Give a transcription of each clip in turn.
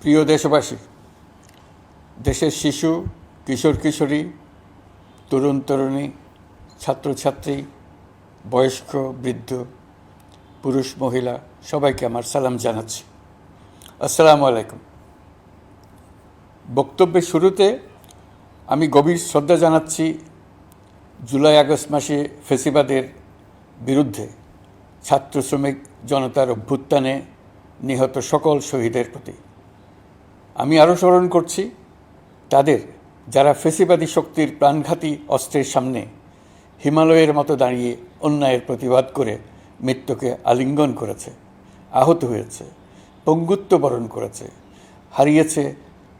প্রিয় দেশবাসী, দেশের শিশু, কিশোর কিশোরী, তরুণ তরুণী, ছাত্রছাত্রী, বয়স্ক বৃদ্ধ, পুরুষ মহিলা সবাইকে আমার সালাম জানাচ্ছি। আসসালামু আলাইকুম। বক্তব্যের শুরুতে আমি গভীর শ্রদ্ধা জানাচ্ছি জুলাই আগস্ট মাসে ফ্যাসিবাদের বিরুদ্ধে ছাত্র শ্রমিক জনতার অভ্যুত্থানে নিহত সকল শহীদের প্রতি। আমি আরও স্মরণ করছি তাদের যারা ফ্যাসিবাদী শক্তির প্রাণঘাতী অস্ত্রের সামনে হিমালয়ের মতো দাঁড়িয়ে অন্যায়ের প্রতিবাদ করে মৃত্যুকে আলিঙ্গন করেছে, আহত হয়েছে, পঙ্গুত্ব বরণ করেছে, হারিয়েছে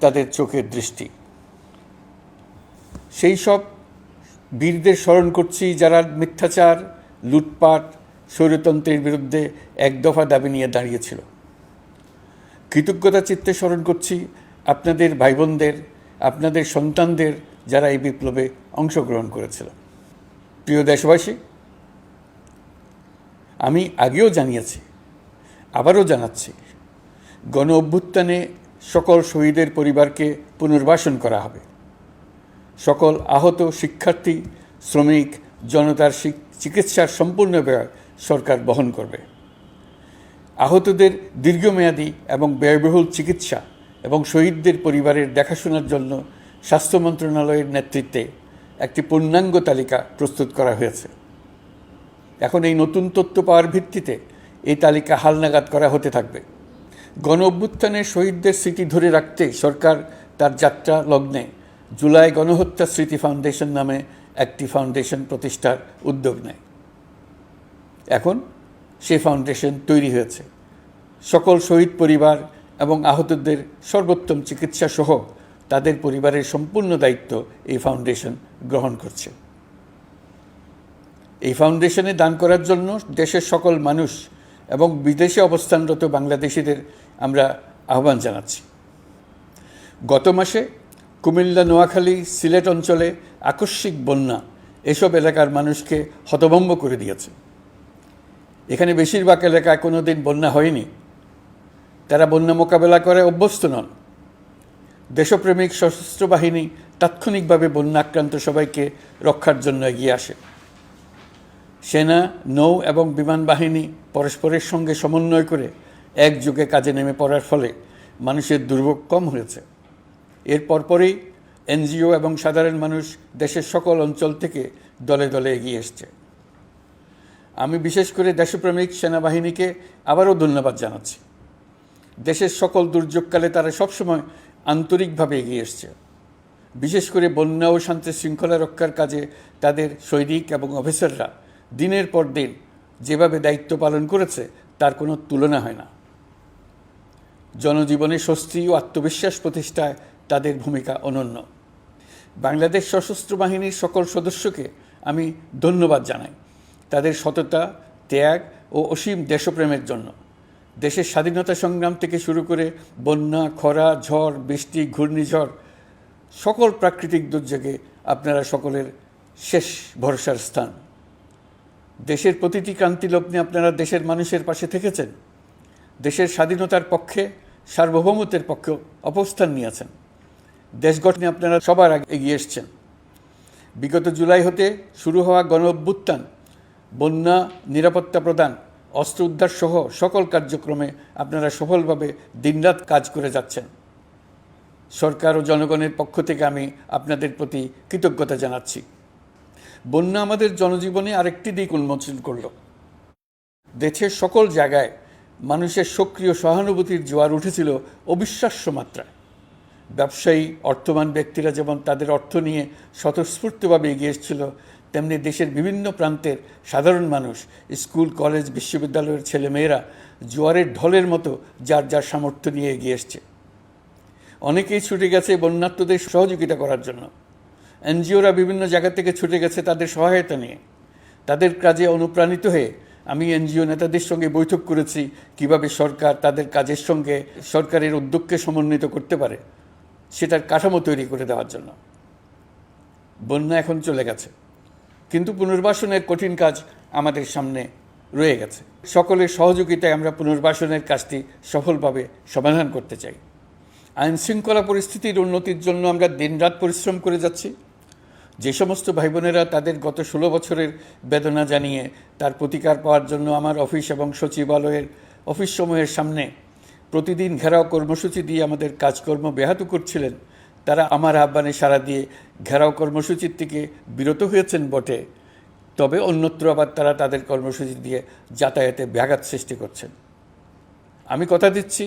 তাদের চোখের দৃষ্টি। সেই সব বীরদের স্মরণ করছি যারা মিথ্যাচার, লুটপাট, স্বৈরতন্ত্রের বিরুদ্ধে এক দফা দাবি নিয়ে দাঁড়িয়েছিল। কৃতজ্ঞতা চিত্তে স্মরণ করছি আপনাদের ভাই বোনদের, আপনাদের সন্তানদের যারা এই বিপ্লবে অংশগ্রহণ করেছিল। প্রিয় দেশবাসী, আমি আগেও জানিয়েছি, আবারও জানাচ্ছি, গণ অভ্যুত্থানে সকল শহীদের পরিবারকে পুনর্বাসন করা হবে। সকল আহত শিক্ষার্থী, শ্রমিক, জনতার চিকিৎসার সম্পূর্ণ ব্যয় সরকার বহন করবে। আহতদের দীর্ঘমেয়াদী এবং ব্যয়বহুল চিকিৎসা এবং শহীদদের পরিবারের দেখাশোনার জন্য স্বাস্থ্য মন্ত্রণালয়ের নেতৃত্বে একটি পূর্ণাঙ্গ তালিকা প্রস্তুত করা হয়েছে। এখন এই নতুন তথ্য পাওয়ার ভিত্তিতে এই তালিকা হালনাগাদ করা হতে থাকবে। গণ অভ্যুত্থানের শহীদদের স্মৃতি ধরে রাখতে সরকার তার যাত্রা লগ্নে জুলাই গণহত্যা স্মৃতি ফাউন্ডেশন নামে একটি ফাউন্ডেশন প্রতিষ্ঠার উদ্যোগ নেয়। এখন সেই ফাউন্ডেশন তৈরি হয়েছে। সকল শহীদ পরিবার এবং আহতদের সর্বোত্তম চিকিৎসা সহ তাদের পরিবারের সম্পূর্ণ দায়িত্ব এই ফাউন্ডেশন গ্রহণ করছে। এই ফাউন্ডেশনে দান করার জন্য দেশের সকল মানুষ এবং বিদেশে অবস্থানরত বাংলাদেশিদের আমরা আহ্বান জানাচ্ছি। গত মাসে কুমিল্লা, নোয়াখালী, সিলেট অঞ্চলে আকস্মিক বন্যা এসব এলাকার মানুষকে হতভম্ব করে দিয়েছে। এখানে বেশিরভাগ এলাকায় কোনো দিন বন্যা হয়নি। তারা বন্যা মোকাবেলা করে অভ্যস্ত নন। দেশপ্রেমিক সশস্ত্র বাহিনী তাৎক্ষণিকভাবে বন্যা আক্রান্ত সবাইকে রক্ষার জন্য এগিয়ে আসে। সেনা, নৌ এবং বিমান বাহিনী পরস্পরের সঙ্গে সমন্বয় করে একযোগে কাজে নেমে পড়ার ফলে মানুষের দুর্ভোগ কম হয়েছে। এর পরপরই এনজিও এবং সাধারণ মানুষ দেশের সকল অঞ্চল থেকে দলে দলে এগিয়ে এসছে। আমি বিশেষ করে দেশপ্রেমিক সেনাবাহিনীকে আবারও ধন্যবাদ জানাচ্ছি। দেশের সকল দুর্যোগকালে তারা সবসময় আন্তরিকভাবে এগিয়ে এসছে। বিশেষ করে বন্যা ও শান্তি শৃঙ্খলা রক্ষার কাজে তাদের সৈনিক এবং অফিসাররা দিনের পর দিন যেভাবে দায়িত্ব পালন করেছে তার কোনো তুলনা হয় না। জনজীবনে স্বস্তি ও আত্মবিশ্বাস প্রতিষ্ঠায় তাদের ভূমিকা অনন্য। বাংলাদেশ সশস্ত্র বাহিনীর সকল সদস্যকে আমি ধন্যবাদ জানাই তাদের সততা, ত্যাগ ও অসীম দেশপ্রেমের জন্য। দেশের স্বাধীনতা সংগ্রাম থেকে শুরু করে বন্যা, খরা, ঝড়, বৃষ্টি, ঘূর্ণিঝড়, সকল প্রাকৃতিক দুর্যোগে আপনারা সকলের শেষ ভরসার স্থান। দেশের প্রতিটি ক্রান্তি লগ্নে আপনারা দেশের মানুষের পাশে থেকেছেন। দেশের স্বাধীনতার পক্ষে, সার্বভৌমত্বের পক্ষে অবস্থান নিয়েছেন। দেশ গঠনে আপনারা সবার আগে এগিয়ে এসছেন। বিগত জুলাই হতে শুরু হওয়া গণ অভ্যুত্থান, বন্যা, নিরাপত্তা প্রদান, অস্ত্র উদ্ধার সহ সকল কার্যক্রমে আপনারা সফলভাবে দিনরাত কাজ করে যাচ্ছেন। সরকার ও জনগণের পক্ষ থেকে আমি আপনাদের প্রতি কৃতজ্ঞতা জানাচ্ছি। বন্যা আমাদের জনজীবনে আরেকটি দিক উন্মোচন করল। দেশের সকল জায়গায় মানুষের সক্রিয় সহানুভূতির জোয়ার উঠেছিল অবিশ্বাস্য মাত্রায়। ব্যবসায়ী, অর্থবান ব্যক্তিরা যেমন তাদের অর্থ নিয়ে স্বতঃস্ফূর্তভাবে এগিয়ে এসেছিল, তেমনি দেশের বিভিন্ন প্রান্তের সাধারণ মানুষ, স্কুল, কলেজ, বিশ্ববিদ্যালয়ের ছেলেমেয়েরা জোয়ারের ঢলের মতো যার যার সামর্থ্য নিয়ে এগিয়ে এসছে। অনেকেই ছুটে গেছে বন্যার্তদের সহযোগিতা করার জন্য। এনজিওরা বিভিন্ন জায়গা থেকে ছুটে গেছে তাদের সহায়তা নিয়ে। তাদের কাজে অনুপ্রাণিত হয়ে আমি এনজিও নেতাদের সঙ্গে বৈঠক করেছি কিভাবে সরকার তাদের কাজের সঙ্গে সরকারের উদ্যোগকে সমন্বিত করতে পারে, সেটার কাঠামো তৈরি করে দেওয়ার জন্য। বন্যা এখন চলে গেছে, কিন্তু পুনর্বাসনের কঠিন কাজ আমাদের সামনে রয়ে গেছে। সকলের সহযোগিতায় আমরা পুনর্বাসনের কাজটি সফলভাবে সমাধান করতে চাই। আইন শৃঙ্খলা পরিস্থিতির উন্নতির জন্য আমরা দিনরাত পরিশ্রম করে যাচ্ছি। যে সমস্ত ভাই বোনেরা তাদের গত 16 বছরের বেদনা জানিয়ে তার প্রতিকার পাওয়ার জন্য আমার অফিস এবং সচিবালয়ের অফিসসমূহের সামনে প্রতিদিন ঘেরাও কর্মসূচি দিয়ে আমাদের কাজকর্ম ব্যাহত করছিলেন, তারা আমার আহ্বানে সাড়া দিয়ে ঘেরাও কর্মসূচির থেকে বিরত হয়েছেন বটে, তবে অন্যত্র আবার তারা তাদের কর্মসূচি দিয়ে যাতায়াতে ব্যাঘাত সৃষ্টি করছেন। আমি কথা দিচ্ছি,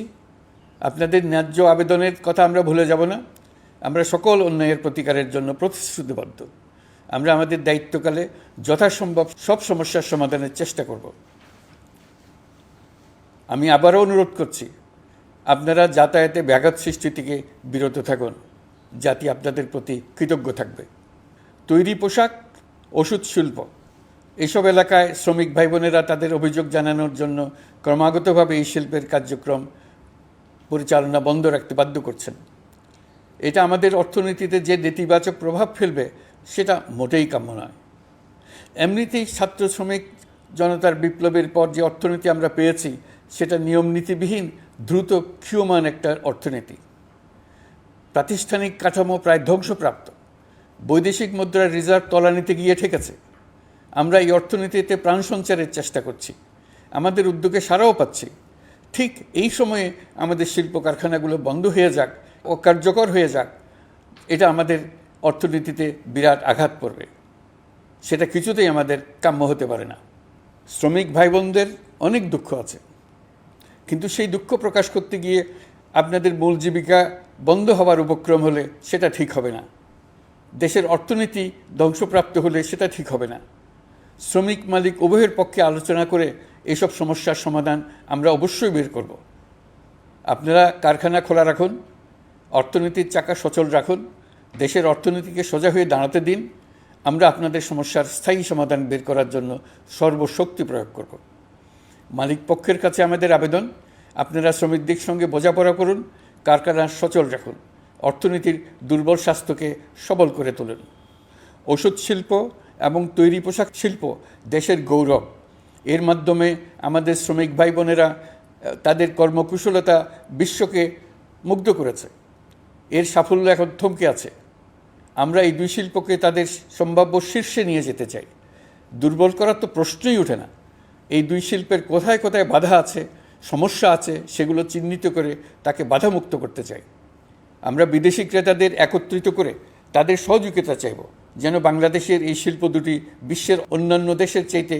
আপনাদের ন্যায্য আবেদনের কথা আমরা ভুলে যাব না। আমরা সকল অন্যায়ের প্রতিকারের জন্য প্রতিশ্রুতিবদ্ধ। আমরা আমাদের দায়িত্বকালে যথাসম্ভব সব সমস্যার সমাধানের চেষ্টা করব। আমি আবারও অনুরোধ করছি, আপনারা যাতায়াতে ব্যাঘাত সৃষ্টি থেকে বিরত থাকুন। জাতি আপনাদের প্রতি কৃতজ্ঞ থাকবে। তৈরি পোশাক, ওষুধ শিল্প, এসব এলাকায় শ্রমিক ভাই বোনেরা তাদের অভিযোগ জানানোর জন্য ক্রমাগতভাবে এই শিল্পের কার্যক্রম পরিচালনা বন্ধ রাখতে বাধ্য করছেন। এটা আমাদের অর্থনীতিতে যে নেতিবাচক প্রভাব ফেলবে সেটা মোটেই কাম্য নয়। এমনিতেই ছাত্র শ্রমিক জনতার বিপ্লবের পর যে অর্থনীতি আমরা পেয়েছি সেটা নিয়মনীতিবিহীন দ্রুত ক্ষীয়মান একটা অর্থনীতি। প্রাতিষ্ঠানিক কাঠামো প্রায় ধ্বংসপ্রাপ্ত। বৈদেশিক মুদ্রার রিজার্ভ তলানিতে গিয়ে ঠেকেছে। আমরা এই অর্থনীতিতে প্রাণ সঞ্চারের চেষ্টা করছি, আমাদের উদ্যোগে সাড়াও পাচ্ছি। ঠিক এই সময়ে আমাদের শিল্প কারখানাগুলো বন্ধ হয়ে যাক, অকার্যকর হয়ে যাক, এটা আমাদের অর্থনীতিতে বিরাট আঘাত পড়বে। সেটা কিছুতেই আমাদের কাম্য হতে পারে না। শ্রমিক ভাই বোনদের অনেক দুঃখ আছে, কিন্তু সেই দুঃখ প্রকাশ করতে গিয়ে আপনাদের মূল জীবিকা বন্ধ হওয়ার উপক্রম হলে সেটা ঠিক হবে না। দেশের অর্থনীতি ধ্বংসপ্রাপ্ত হলে সেটা ঠিক হবে না। শ্রমিক মালিক উভয়ের পক্ষে আলোচনা করে এসব সমস্যার সমাধান আমরা অবশ্যই বের করব। আপনারা কারখানা খোলা রাখুন, অর্থনীতির চাকা সচল রাখুন, দেশের অর্থনীতিকে সোজা হয়ে দাঁড়াতে দিন। আমরা আপনাদের সমস্যার স্থায়ী সমাধান বের করার জন্য সর্বশক্তি প্রয়োগ করব। মালিক পক্ষের কাছে আমাদের আবেদন, আপনারা শ্রমিকদের সঙ্গে বোঝাপড়া করুন, কারখানা সচল রাখুন, অর্থনীতির দুর্বল স্বাস্থ্যকে সবল করে তুলুন। ওষুধ শিল্প এবং তৈরি পোশাক শিল্প দেশের গৌরব। এর মাধ্যমে আমাদের শ্রমিক ভাই বোনেরা তাদের কর্মকুশলতা বিশ্বকে মুগ্ধ করেছে। এর সাফল্য এখন থমকে আছে। আমরা এই দুই শিল্পকে তাদের সম্ভাব্য শীর্ষে নিয়ে যেতে চাই। দুর্বল করার তো প্রশ্নই ওঠে না। এই দুই শিল্পের কোথায় কোথায় বাধা আছে, সমস্যা আছে, সেগুলো চিহ্নিত করে তাকে বাধামুক্ত করতে চাই। আমরা বিদেশি ক্রেতাদের একত্রিত করে তাদের সহযোগিতা চাইব, যেন বাংলাদেশের এই শিল্প দুটি বিশ্বের অন্যান্য দেশের চাইতে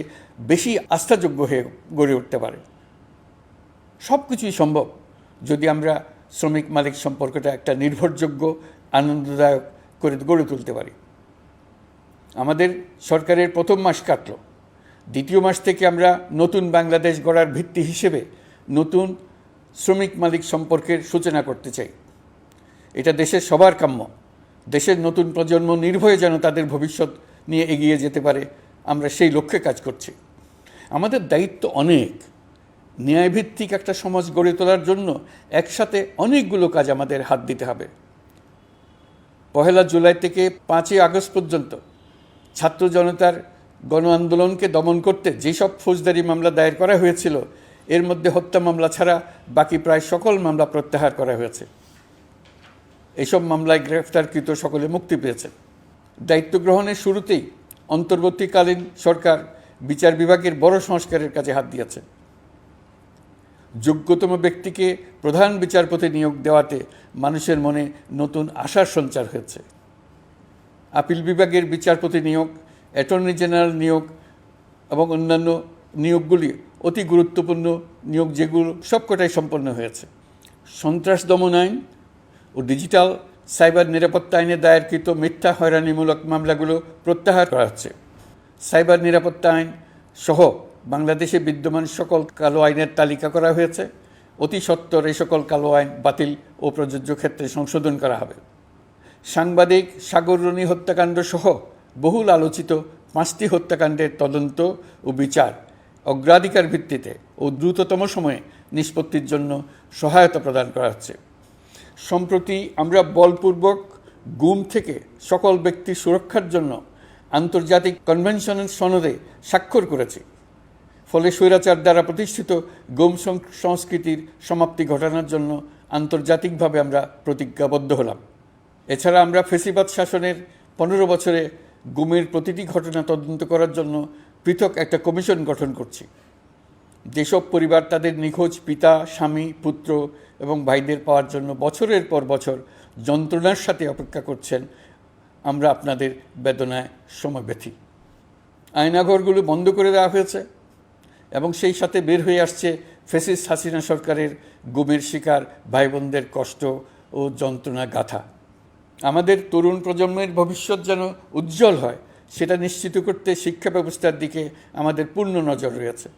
বেশি আস্থাযোগ্য হয়ে গড়ে উঠতে পারে। সব কিছুই সম্ভব যদি আমরা শ্রমিক মালিক সম্পর্কটা একটা নির্ভরযোগ্য, আনন্দদায়ক করে গড়ে তুলতে পারি। আমাদের সরকারের প্রথম মাস কাটল, দ্বিতীয় মাস থেকে আমরা নতুন বাংলাদেশ গড়ার ভিত্তি হিসেবে নতুন শ্রমিক মালিক সম্পর্কের সূচনা করতে চাই। এটা দেশের সবার কাম্য। দেশের নতুন প্রজন্ম নির্ভয়ে যেন তাদের ভবিষ্যৎ নিয়ে এগিয়ে যেতে পারে, আমরা সেই লক্ষ্যে কাজ করছি। আমাদের দায়িত্ব অনেক। ন্যায়ভিত্তিক একটা সমাজ গড়ে তোলার জন্য একসাথে অনেকগুলো কাজ আমাদের হাত দিতে হবে। 1 জুলাই থেকে 5 আগস্ট পর্যন্ত ছাত্র জনতার গণ আন্দোলনকে দমন করতে যেসব ফৌজদারি মামলা দায়ের করা হয়েছিল, এর মধ্যে হত্যা মামলা ছাড়া বাকি প্রায় সকল মামলা প্রত্যাহার করা হয়েছে। এসব মামলায় গ্রেফতারকৃত সকলে মুক্তি পেয়েছে। দায়িত্ব গ্রহণের শুরুতেই অন্তর্বর্তীকালীন সরকার বিচার বিভাগের বড় সংস্কারের কাজে হাত দিয়েছে। যোগ্যতম ব্যক্তিকে প্রধান বিচারপতি নিয়োগ দেওয়াতে মানুষের মনে নতুন আশার সঞ্চার হয়েছে। আপিল বিভাগের বিচারপতি নিয়োগ, অ্যাটর্নি জেনারেল নিয়োগ এবং অন্যান্য নিয়োগগুলি অতি গুরুত্বপূর্ণ নিয়োগ, যেগুলো সবকটাই সম্পন্ন হয়েছে। সন্ত্রাস দমন আইন ও ডিজিটাল সাইবার নিরাপত্তা আইনে দায়েরকৃত মিথ্যা হয়রানিমূলক মামলাগুলো প্রত্যাহার করা হচ্ছে। সাইবার নিরাপত্তা আইন সহ বাংলাদেশে বিদ্যমান সকল কালো আইনের তালিকা করা হয়েছে। অতি সত্বর এই সকল কালো আইন বাতিল ও প্রযোজ্য ক্ষেত্রে সংশোধন করা হবে। সাংবাদিক সাগর রনি হত্যাকাণ্ড সহ বহুল আলোচিত 5টি হত্যাকাণ্ডের তদন্ত ও বিচার অগ্রাধিকার ভিত্তিতে ও দ্রুততম সময়ে নিষ্পত্তির জন্য সহায়তা প্রদান করা হচ্ছে। সম্প্রতি আমরা বলপূর্বক গুম থেকে সকল ব্যক্তির সুরক্ষার জন্য আন্তর্জাতিক কনভেনশনের সনদে স্বাক্ষর করেছি। ফলে স্বৈরাচার দ্বারা প্রতিষ্ঠিত গুম সংস্কৃতির সমাপ্তি ঘটানোর জন্য আন্তর্জাতিকভাবে আমরা প্রতিজ্ঞাবদ্ধ হলাম। এছাড়া আমরা ফেসিবাদ শাসনের 15 বছরে গুমের প্রতিটি ঘটনা তদন্ত করার জন্য পৃথক একটা কমিশন গঠন করছি। যেসব পরিবার তাদের নিখোঁজ পিতা, স্বামী, পুত্র এবং ভাইদের পাওয়ার জন্য বছরের পর বছর যন্ত্রণার সাথে অপেক্ষা করছেন, আমরা আপনাদের বেদনায় সমব্যথী। আয়নাঘরগুলো বন্ধ করে দেওয়া হয়েছে এবং সেই সাথে বের হয়ে আসছে ফ্যাসিস্ট হাসিনা সরকারের গুমের শিকার ভাই বোনদের কষ্ট ও যন্ত্রণা গাথা। আমাদের তরুণ প্রজন্মের ভবিষ্যৎ যেন উজ্জ্বল হয়, সেটা নিশ্চিত করতে শিক্ষা ব্যবস্থার দিকে আমাদের পূর্ণ নজর রয়েছে।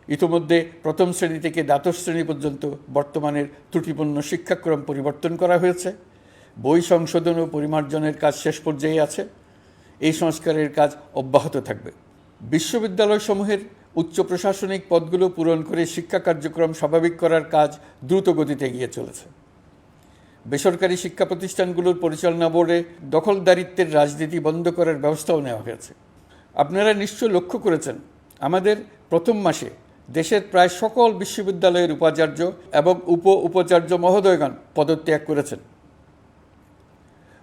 ইতোমধ্যে প্রথম শ্রেণী থেকে দ্বাদশ শ্রেণী পর্যন্ত বর্তমানের ত্রুটিপূর্ণ শিক্ষাক্রম পরিবর্তন করা হয়েছে। বই সংশোধন ও পরিমার্জনের কাজ শেষ পর্যায়ে আছে। এই সংস্কারের কাজ অব্যাহত থাকবে। বিশ্ববিদ্যালয়সমূহের উচ্চ প্রশাসনিক পদগুলো পূরণ করে শিক্ষা কার্যক্রম স্বাভাবিক করার কাজ দ্রুত গতিতে এগিয়ে চলেছে। বেসরকারি শিক্ষা প্রতিষ্ঠানগুলোর পরিচালনা বোর্ডে দখলদারিত্বের রাজনীতি বন্ধ করার ব্যবস্থাও নেওয়া হয়েছে। আপনারা নিশ্চয় লক্ষ্য করেছেন, আমাদের প্রথম মাসে দেশের প্রায় সকল বিশ্ববিদ্যালয়ের উপাচার্য এবং উপাচার্য মহোদয়গণ পদত্যাগ করেছেন।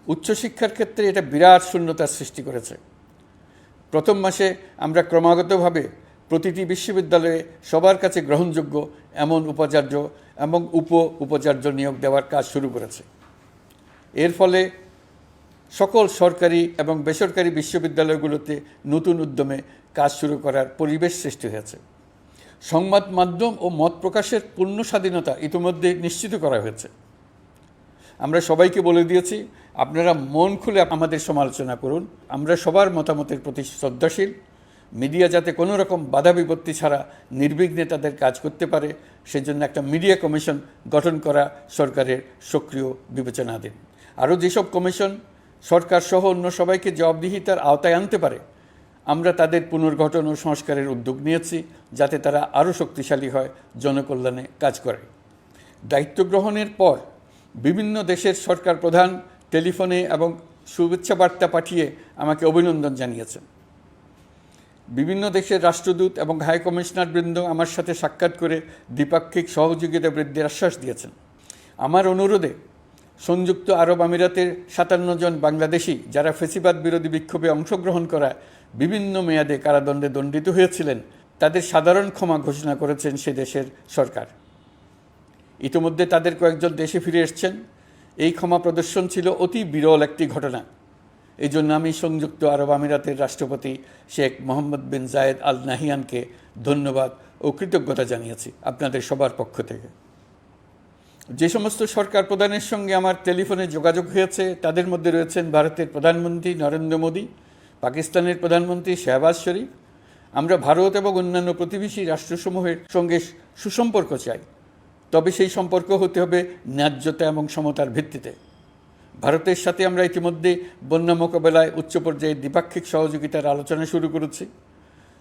উচ্চশিক্ষার ক্ষেত্রে এটা বিরাট শূন্যতার সৃষ্টি করেছে। প্রথম মাসে আমরা ক্রমাগতভাবে প্রতিটি বিশ্ববিদ্যালয়ে সবার কাছে গ্রহণযোগ্য এমন উপাচার্য এবং উপাচার্য নিয়োগ দেওয়ার কাজ শুরু করেছে। এর ফলে সকল সরকারি এবং বেসরকারি বিশ্ববিদ্যালয়গুলোতে নতুন উদ্যমে কাজ শুরু করার পরিবেশ সৃষ্টি হয়েছে। সংবাদ মাধ্যম ও মত প্রকাশের পূর্ণ স্বাধীনতা ইতিমধ্যে নিশ্চিত করা হয়েছে। আমরা সবাইকে বলে দিয়েছি, আপনারা মন খুলে আমাদের সমালোচনা করুন, আমরা সবার মতামতের প্রতি শ্রদ্ধাশীল। মিডিয়া যাতে কোনো রকম বাধা বিপত্তি ছাড়া নির্বিঘ্নে তাদের কাজ করতে পারে, সেজন্য একটা মিডিয়া কমিশন গঠন করা সরকারের সক্রিয় বিবেচনাধীন। আরও যেসব কমিশন সরকার সহ অন্য সবাইকে জবাবদিহিতার আওতায় আনতে পারে, আমরা তাদের পুনর্গঠন ও সংস্কারের উদ্যোগ নিয়েছি, যাতে তারা আরও শক্তিশালী হয়, জনকল্যাণে কাজ করে। দায়িত্ব গ্রহণের পর বিভিন্ন দেশের সরকার প্রধান টেলিফোনে এবং শুভেচ্ছা বার্তা পাঠিয়ে আমাকে অভিনন্দন জানিয়েছেন। বিভিন্ন দেশের রাষ্ট্রদূত এবং হাই কমিশনারবৃন্দ আমার সাথে সাক্ষাৎ করে দ্বিপাক্ষিক সহযোগিতা বৃদ্ধির আশ্বাস দিয়েছেন। আমার অনুরোধে সংযুক্ত আরব আমিরাতের 57 জন বাংলাদেশি যারা ফেসিবাদ বিরোধী বিক্ষোভে অংশগ্রহণ করা বিভিন্ন মেয়াদে কারাদণ্ডে দণ্ডিত হয়েছিলেন, তাদের সাধারণ ক্ষমা ঘোষণা করেছেন সে দেশের সরকার। ইতিমধ্যে তাদের কয়েকজন দেশে ফিরে এসেছেন। এই ক্ষমা প্রদর্শন ছিল অতি বিরল একটি ঘটনা। এই জন্য আমি সংযুক্ত আরব আমিরাতের রাষ্ট্রপতি শেখ মোহাম্মদ বিন জায়েদ আল নাহিয়ানকে ধন্যবাদ ও কৃতজ্ঞতা জানিয়েছি আপনাদের সবার পক্ষ থেকে। যে সমস্ত সরকার প্রধানের সঙ্গে আমার টেলিফোনে যোগাযোগ হয়েছে, তাদের মধ্যে রয়েছেন ভারতের প্রধানমন্ত্রী নরেন্দ্র মোদী, পাকিস্তানের প্রধানমন্ত্রী শাহবাজ শরীফ। আমরা ভারত এবং অন্যান্য প্রতিবেশী রাষ্ট্রসমূহের সঙ্গে সুসম্পর্ক চাই, তবে সেই সম্পর্ক হতে হবে ন্যায্যতা এবং সমতার ভিত্তিতে। ভারতের সাথে আমরা ইতিমধ্যে বন্যা মোকাবেলায় উচ্চ পর্যায়ে দ্বিপাক্ষিক সহযোগিতার আলোচনা শুরু করেছি।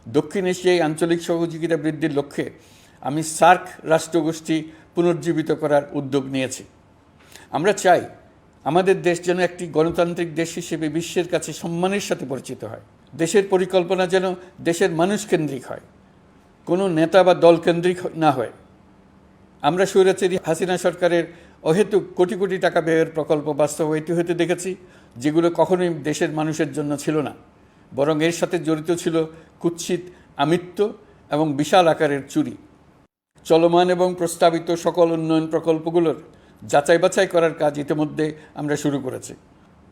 দক্ষিণ এশিয়ায় আঞ্চলিক সহযোগিতা বৃদ্ধির লক্ষ্যে আমি সার্ক রাষ্ট্রগোষ্ঠী পুনর্জীবিত করার উদ্যোগ নিয়েছি। আমরা চাই আমাদের দেশ যেন একটি গণতান্ত্রিক দেশ হিসেবে বিশ্বের কাছে সম্মানের সাথে পরিচিত হয়। দেশের পরিকল্পনা যেন দেশের মানুষকেন্দ্রিক হয়, কোনো নেতা বা দলকেন্দ্রিক না হয়। আমরা স্বৈরাচারী হাসিনা সরকারের অহেতুক কোটি কোটি টাকা ব্যয়ের প্রকল্প বাস্তবায়িত হতে দেখেছি, যেগুলো কখনোই দেশের মানুষের জন্য ছিল না, বরং এর সাথে জড়িত ছিল কুৎসিত আমিত্ব এবং বিশাল আকারের চুরি। চলমান এবং প্রস্তাবিত সকল উন্নয়ন প্রকল্পগুলোর যাচাই বাছাই করার কাজ ইতিমধ্যে আমরা শুরু করেছি।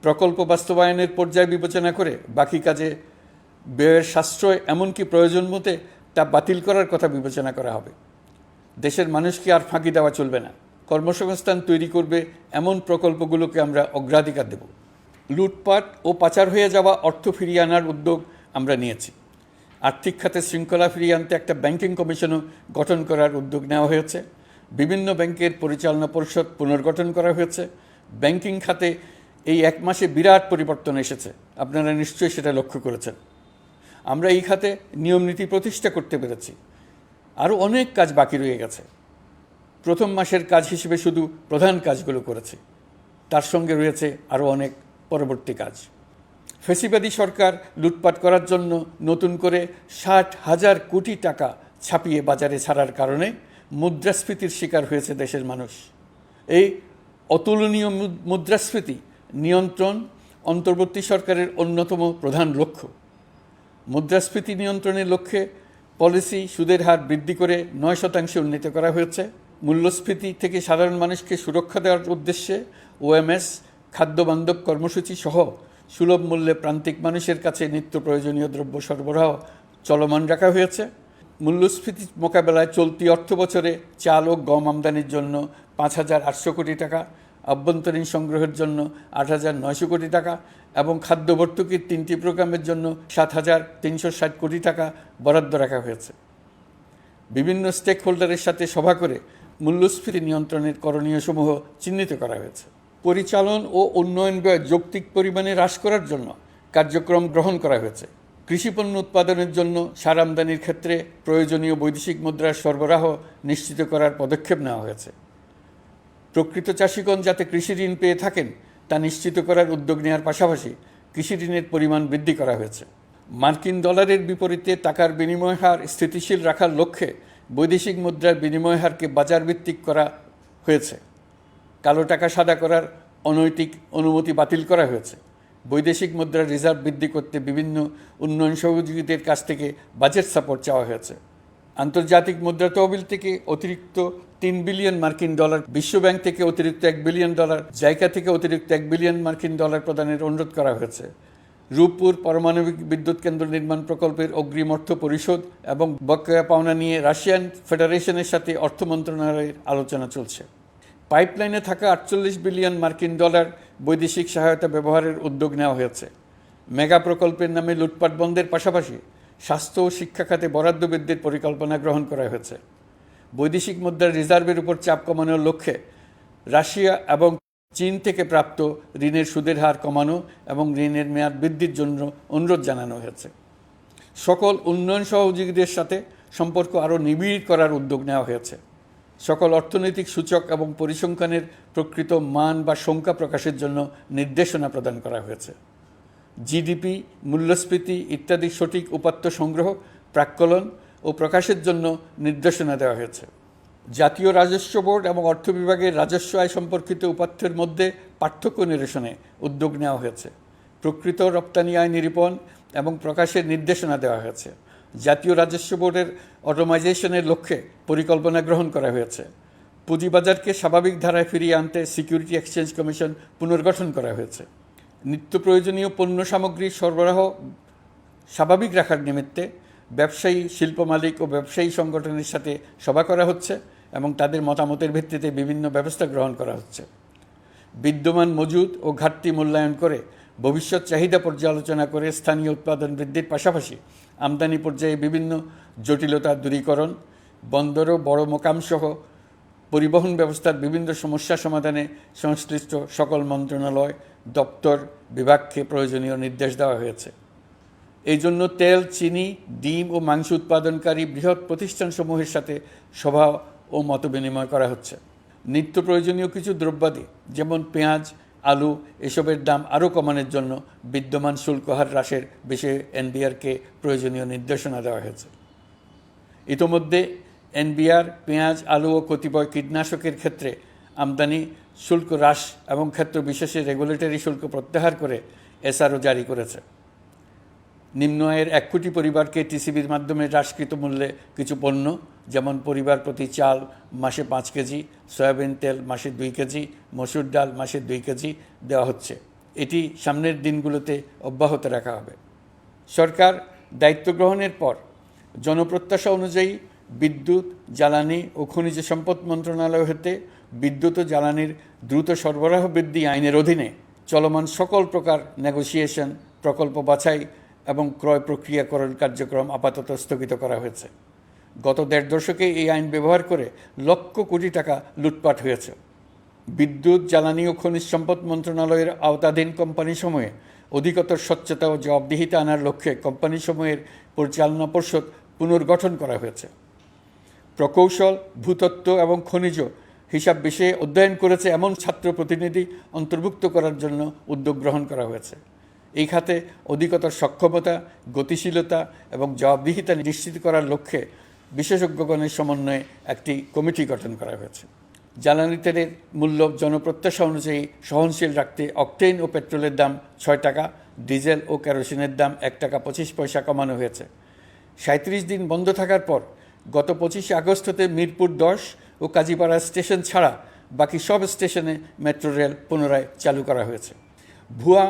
প্রকল্প বাস্তবায়নের পর্যায় বিবেচনা করে বাকি কাজে ব্যয়ের সাশ্রয় এমনকি প্রয়োজন মতে তা বাতিল করার কথা বিবেচনা করা হবে। দেশের মানুষকে আর ফাঁকি দেওয়া চলবে না। কর্মসংস্থান তৈরি করবে এমন প্রকল্পগুলোকে আমরা অগ্রাধিকার দেব। লুটপাট ও পাচার হয়ে যাওয়া অর্থ ফিরিয়ে আনার উদ্যোগ আমরা নিয়েছি। আর্থিক খাতে শৃঙ্খলা ফিরিয়ে আনতে একটা ব্যাংকিং কমিশনও গঠন করার উদ্যোগ নেওয়া হয়েছে। বিভিন্ন ব্যাংকের পরিচালনা পরিষদ পুনর্গঠন করা হয়েছে। ব্যাংকিং খাতে এই এক মাসে বিরাট পরিবর্তন এসেছে, আপনারা নিশ্চয়ই সেটা লক্ষ্য করেছেন। আমরা এই খাতে নিয়মনীতি প্রতিষ্ঠা করতে পেরেছি। আরও অনেক কাজ বাকি রয়ে গেছে। প্রথম মাসের কাজ হিসেবে শুধু প্রধান কাজগুলো করেছি, তার সঙ্গে রয়েছে আরও অনেক পরবর্তী কাজ। ফেসিবাদী সরকার লুটপাট করার জন্য নতুন করে 60,000 কোটি টাকা ছাপিয়ে বাজারে ছাড়ার কারণে মুদ্রাস্ফীতির শিকার হয়েছে দেশের মানুষ। এই অতুলনীয় মুদ্রাস্ফীতি নিয়ন্ত্রণ অন্তর্বর্তী সরকারের অন্যতম প্রধান লক্ষ্য। মুদ্রাস্ফীতি নিয়ন্ত্রণের লক্ষ্যে পলিসি সুদের হার বৃদ্ধি করে 9% উন্নীত করা হয়েছে। মূল্যস্ফীতি থেকে সাধারণ মানুষকে সুরক্ষা দেওয়ার উদ্দেশ্যে ওএমএস খাদ্যবান্ধব কর্মসূচি সহ সুলভ মূল্যে প্রান্তিক মানুষের কাছে নিত্য প্রয়োজনীয় দ্রব্য সরবরাহ চলমান রাখা হয়েছে। মূল্যস্ফীতি মোকাবেলায় চলতি অর্থ বছরে চাল ও গম আমদানির জন্য 5,800 কোটি টাকা, আভ্যন্তরীণ সংগ্রহের জন্য 8,900 কোটি টাকা এবং খাদ্য ভর্তুকির 3টি প্রোগ্রামের জন্য 7,360 কোটি টাকা বরাদ্দ রাখা হয়েছে। বিভিন্ন স্টেক হোল্ডারের সাথে সভা করে মূল্যস্ফীতি নিয়ন্ত্রণের করণীয়সমূহ চিহ্নিত করা হয়েছে। পরিচালন ও উন্নয়ন ব্যয় যৌক্তিক পরিমাণে হ্রাস করার জন্য কার্যক্রম গ্রহণ করা হয়েছে। কৃষিপণ্য উৎপাদনের জন্য সার আমদানির ক্ষেত্রে প্রয়োজনীয় বৈদেশিক মুদ্রার সরবরাহ নিশ্চিত করার পদক্ষেপ নেওয়া হয়েছে। প্রকৃত চাষিগণ যাতে কৃষি ঋণ পেয়ে থাকেন তা নিশ্চিত করার উদ্যোগ নেওয়ার পাশাপাশি কৃষি ঋণের পরিমাণ বৃদ্ধি করা হয়েছে। মার্কিন ডলারের বিপরীতে টাকার বিনিময় হার স্থিতিশীল রাখার লক্ষ্যে বৈদেশিক মুদ্রার বিনিময় হারকে বাজারভিত্তিক করা হয়েছে। কালো টাকা সাদা করার অনৈতিক অনুমতি বাতিল করা হয়েছে। বৈদেশিক মুদ্রার রিজার্ভ বৃদ্ধি করতে বিভিন্ন উন্নয়ন সহযোগীদের কাছ থেকে বাজেট সাপোর্ট চাওয়া হয়েছে। আন্তর্জাতিক মুদ্রা তহবিল থেকে অতিরিক্ত 3 বিলিয়ন মার্কিন ডলার, বিশ্বব্যাংক থেকে অতিরিক্ত 1 বিলিয়ন ডলার, জাইকা থেকে অতিরিক্ত 1 বিলিয়ন মার্কিন ডলার প্রদানের অনুরোধ করা হয়েছে। রূপপুর পারমাণবিক বিদ্যুৎ কেন্দ্র নির্মাণ প্রকল্পের অগ্রিম অর্থ পরিশোধ এবং বকেয়া পাওনা নিয়ে রাশিয়ান ফেডারেশনের সাথে অর্থ মন্ত্রণালয়ের আলোচনা চলছে। পাইপলাইনে থাকা 48 বিলিয়ন মার্কিন ডলার বৈদেশিক সহায়তা ব্যবহারের উদ্যোগ নেওয়া হয়েছে। মেগা প্রকল্পের নামে লুটপাট বন্ধের পাশাপাশি স্বাস্থ্য ও শিক্ষা খাতে বরাদ্দ বৃদ্ধির পরিকল্পনা গ্রহণ করা হয়েছে। বৈদেশিক মুদ্রার রিজার্ভের উপর চাপ কমানোর লক্ষ্যে রাশিয়া এবং চীন থেকে প্রাপ্ত ঋণের সুদের হার কমানো এবং ঋণের মেয়াদ বৃদ্ধির জন্য অনুরোধ জানানো হয়েছে। সকল উন্নয়ন সহযোগীদের সাথে সম্পর্ক আরও নিবিড় করার উদ্যোগ নেওয়া হয়েছে। সকল অর্থনৈতিক সূচক এবং পরিসংখ্যানের প্রকৃত মান বা সংখ্যা প্রকাশের জন্য নির্দেশনা প্রদান করা হয়েছে। জিডিপি, মূল্যস্ফীতি ইত্যাদি সঠিক উপাত্ত সংগ্রহ, প্রাক্কলন ও প্রকাশের জন্য নির্দেশনা দেওয়া হয়েছে। জাতীয় রাজস্ব বোর্ড এবং অর্থ বিভাগের রাজস্ব আয় সম্পর্কিত উপাত্তের মধ্যে পার্থক্য নিরসনে উদ্যোগ নেওয়া হয়েছে। প্রকৃত রপ্তানি আয় নিরূপণ এবং প্রকাশের নির্দেশনা দেওয়া হয়েছে। জাতীয় রাজস্ব বোর্ডের অটোমাইজেশনের লক্ষ্যে পরিকল্পনা গ্রহণ করা হয়েছে। পুঁজিবাজারকে স্বাভাবিক ধারায় ফিরিয়ে আনতে সিকিউরিটি এক্সচেঞ্জ কমিশন পুনর্গঠন করা হয়েছে। নিত্য প্রয়োজনীয় পণ্য সামগ্রীর সরবরাহ স্বাভাবিক রাখার নিমিত্তে ব্যবসায়ী, শিল্প মালিক ও ব্যবসায়ী সংগঠনের সাথে সভা করা হচ্ছে এবং তাদের মতামতের ভিত্তিতে বিভিন্ন ব্যবস্থা গ্রহণ করা হচ্ছে। বিদ্যমান মজুদ ও ঘাটতি মূল্যায়ন করে ভবিষ্যৎ চাহিদা পর্যালোচনা করে স্থানীয় উৎপাদন বৃদ্ধির পাশাপাশি আমদানি পর্যায়ে বিভিন্ন জটিলতা দূরীকরণ, বন্দর ও বড় মোকামসহ পরিবহন ব্যবস্থার বিভিন্ন সমস্যা সমাধানে সংশ্লিষ্ট সকল মন্ত্রণালয়, দপ্তর, বিভাগকে প্রয়োজনীয় নির্দেশ দেওয়া হয়েছে। এই জন্য তেল, চিনি, ডিম ও মাংস উৎপাদনকারী বৃহৎ প্রতিষ্ঠানসমূহের সাথে সভা ও মতবিনিময় করা হচ্ছে। নিত্য প্রয়োজনীয় কিছু দ্রব্যাদি যেমন পেঁয়াজ, আলু এসবের দাম আরও কমানোর জন্য বিদ্যমান শুল্ক হার হ্রাসের বিষয়ে এনবিআরকে প্রয়োজনীয় নির্দেশনা দেওয়া হয়েছে। ইতোমধ্যে এনবিআর পেঁয়াজ, আলু ও কতিপয় কীটনাশকের ক্ষেত্রে আমদানি শুল্ক হ্রাস এবং ক্ষেত্র বিশেষে রেগুলেটরি শুল্ক প্রত্যাহার করে এসআরও জারি করেছে। নিম্ন আয়ের 1 কোটি পরিবারকে টিসিবির মাধ্যমে হ্রাসকৃত মূল্যে কিছু পণ্য যেমন পরিবার প্রতি চাল মাসে 5 কেজি, সয়াবিন তেল মাসে 2 কেজি, মসুর ডাল মাসে 2 কেজি দেওয়া হচ্ছে। এটি সামনের দিনগুলোতে অব্যাহত রাখা হবে। সরকার দায়িত্ব গ্রহণের পর জনপ্রত্যাশা অনুযায়ী বিদ্যুৎ, জ্বালানি ও খনিজ সম্পদ মন্ত্রণালয় হতে বিদ্যুৎ ও জ্বালানির দ্রুত সরবরাহ বৃদ্ধি আইনের অধীনে চলমান সকল প্রকার নেগোসিয়েশন, প্রকল্প বাছাই এবং ক্রয় প্রক্রিয়াকরণ কার্যক্রম আপাতত স্থগিত করা হয়েছে। গত 1.5 দশকে এই আইন ব্যবহার করে লক্ষ কোটি টাকা লুটপাট হয়েছে। বিদ্যুৎ, জ্বালানি ও খনিজ সম্পদ মন্ত্রণালয়ের আওতাধীন কোম্পানিসমূহে অধিকতর স্বচ্ছতা ও জবাবদিহিতা আনার লক্ষ্যে কোম্পানিসমূহের পরিচালনা পর্ষদ পুনর্গঠন করা হয়েছে। প্রকৌশল, ভূতত্ত্ব এবং খনিজ হিসাব বিষয়ে অধ্যয়ন করেছে এমন ছাত্র প্রতিনিধি অন্তর্ভুক্ত করার জন্য উদ্যোগ গ্রহণ করা হয়েছে। এই খাতে অধিকতর সক্ষমতা, গতিশীলতা এবং জবাবদিহিতা নিশ্চিত করার লক্ষ্যে বিশেষজ্ঞগণের সমন্বয়ে একটি কমিটি গঠন করা হয়েছে। জ্বালানি তেলের মূল্য জনপ্রত্যাশা অনুযায়ী সহনশীল রাখতে অকটেন ও পেট্রোলের দাম ৬ টাকা, ডিজেল ও কেরোসিনের দাম ১ টাকা ২৫ পয়সা কমানো হয়েছে। ৩৭ দিন বন্ধ থাকার পর গত ২৫শে আগস্ট হতে মিরপুর ১০ ও কাজীপাড়া স্টেশন ছাড়া বাকি সব স্টেশনে মেট্রো রেল পুনরায় চালু করা হয়েছে। ভুয়া